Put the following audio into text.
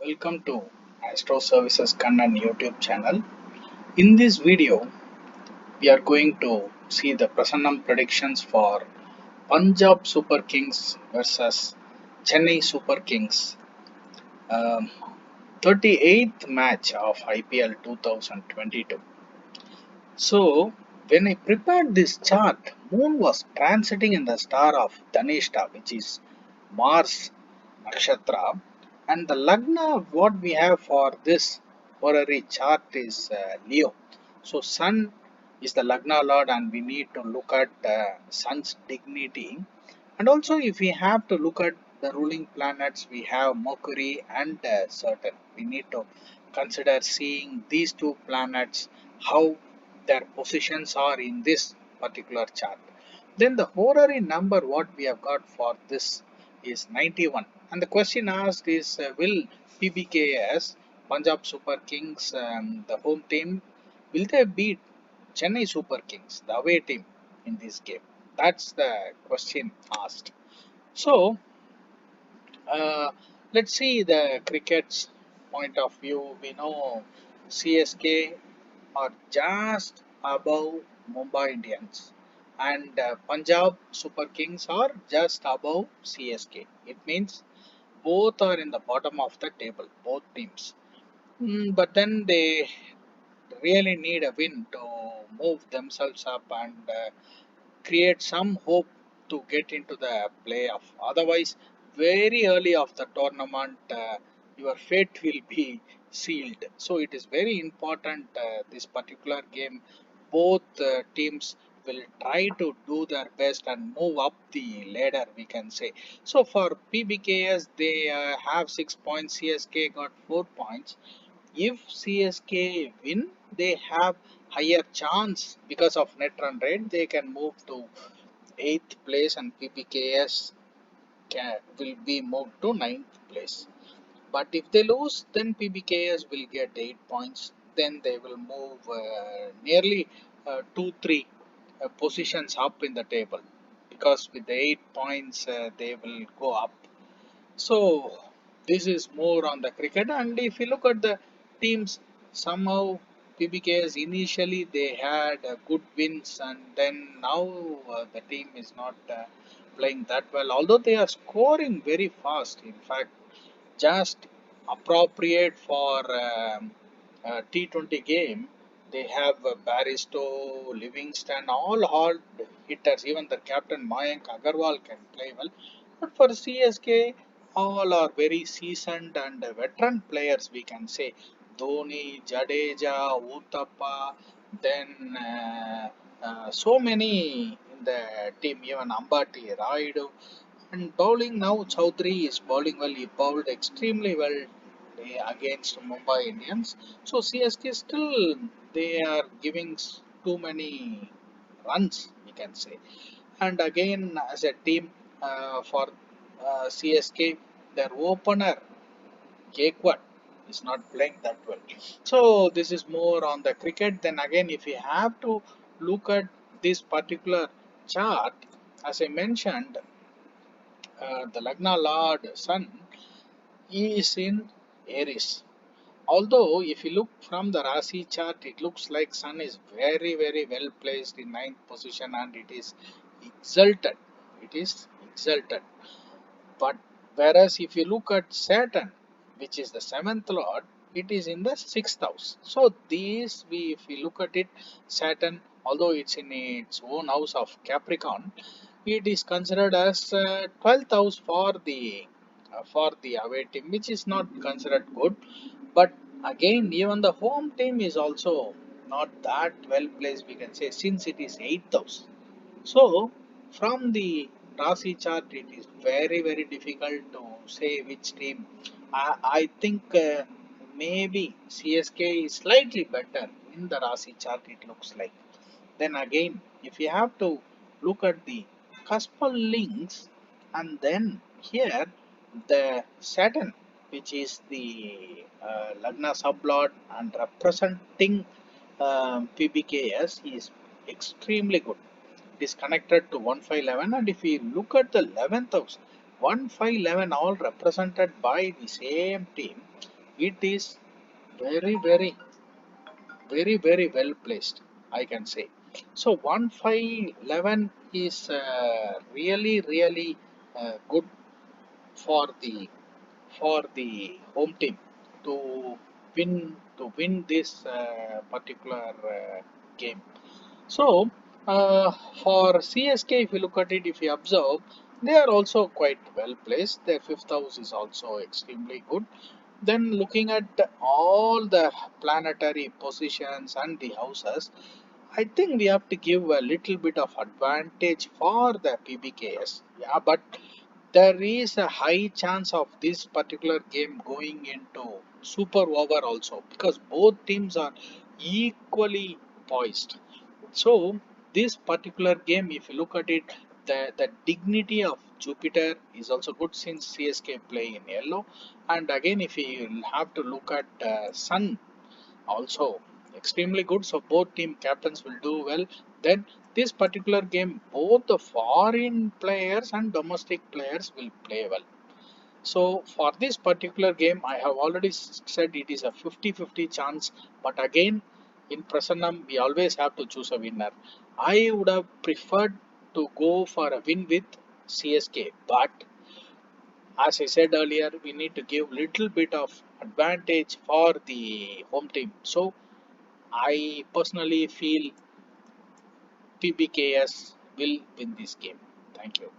Welcome to Astro Services Kannan YouTube channel. In this video, we are going to see the Prasanam predictions for Punjab Super Kings versus Chennai Super Kings, um, 38th match of IPL 2022. So, when I prepared this chart, Moon was transiting in the star of Dhanishta, which is Mars Nakshatra, and the Lagna what we have for this horary chart is Leo. So Sun is the Lagna Lord, and we need to look at Sun's dignity. And also, if we have to look at the ruling planets, we have Mercury and Saturn. We need to consider seeing these two planets, how their positions are in this particular chart. Then the horary number what we have got for this is 91. And the question asked is will PBKS, Punjab Super Kings, the home team, will they beat Chennai Super Kings, the away team in this game? That's the question asked. So uh, let's see the cricket's point of view. We know CSK are just above Mumbai Indians, and Punjab Super Kings are just above CSK. It means both are in the bottom of the table, both teams. But then they really need a win to move themselves up and create some hope to get into the playoff. Otherwise, very early of the tournament, your fate will be sealed. So it is very important this particular game. Both teams will try to do their best and move up the ladder, we can say. So for PBKS, they have 6 points. CSK got 4 points. If CSK win, they have higher chance because of net run rate. They can move to eighth place, and PPKS will be moved to ninth place. But if they lose, then PBKS will get 8 points. Then they will move nearly 2, 3 positions up in the table, because with the 8 points they will go up. So this is more on the cricket, and if you look at the teams, somehow PBKs initially they had good wins, and then now the team is not playing that well. Although they are scoring very fast, in fact, just appropriate for a T20 game. They have Baristo, Livingston, all hard hitters. Even the captain Mayank Agarwal can play well. But for CSK, all are very seasoned and veteran players, we can say. Dhoni, Jadeja, Uthappa, then so many in the team, even Ambati, Raidu. And bowling now, Chaudhary is bowling well. He bowled extremely well against Mumbai Indians. So CSK still they are giving too many runs, we can say. And again, as a team for CSK, their opener Gaekwad is not playing that well. So this is more on the cricket. Then again, if you have to look at this particular chart, as I mentioned, the Lagna Lord Sun is in Aries. Although, if you look from the Rasi chart, it looks like Sun is very, very well placed in ninth position, and it is exalted. It is exalted. But whereas if you look at Saturn, which is the seventh lord, it is in the sixth house. So these, if we look at it, Saturn, although it's in its own house of Capricorn, it is considered as 12th house for the away team, which is not considered good. But again, even the home team is also not that well placed, we can say, since it is 8th house. So, from the Rasi chart, it is very, very difficult to say which team. I think maybe CSK is slightly better in the Rasi chart, it looks like. Then again, if you have to look at the cuspal links, and then here the Saturn, which is the Lagna sublord and representing PBKS, is extremely good. It is connected to 1511, and if we look at the 11th house, 1511 all represented by the same team. it is very, very, very, very well placed, I can say. So 1-5-11 is really, really good for the home team to win this particular game. So for CSK, if you look at it, if you observe, they are also quite well placed. Their fifth house is also extremely good. Then looking at all the planetary positions and the houses, I think we have to give a little bit of advantage for the PBKS. Yeah, but there is a high chance of this particular game going into super over also, because both teams are equally poised. So this particular game, if you look at it, the dignity of Jupiter is also good since CSK play in yellow. And again, if you have to look at Sun also extremely good, so both team captains will do well. Then this particular game, both the foreign players and domestic players will play well. So for this particular game, I have already said it is a 50-50 chance. But again, in Prasanam, we always have to choose a winner. I would have preferred to go for a win with CSK. But as I said earlier, we need to give little bit of advantage for the home team. So I personally feel PBKS will win this game. Thank you.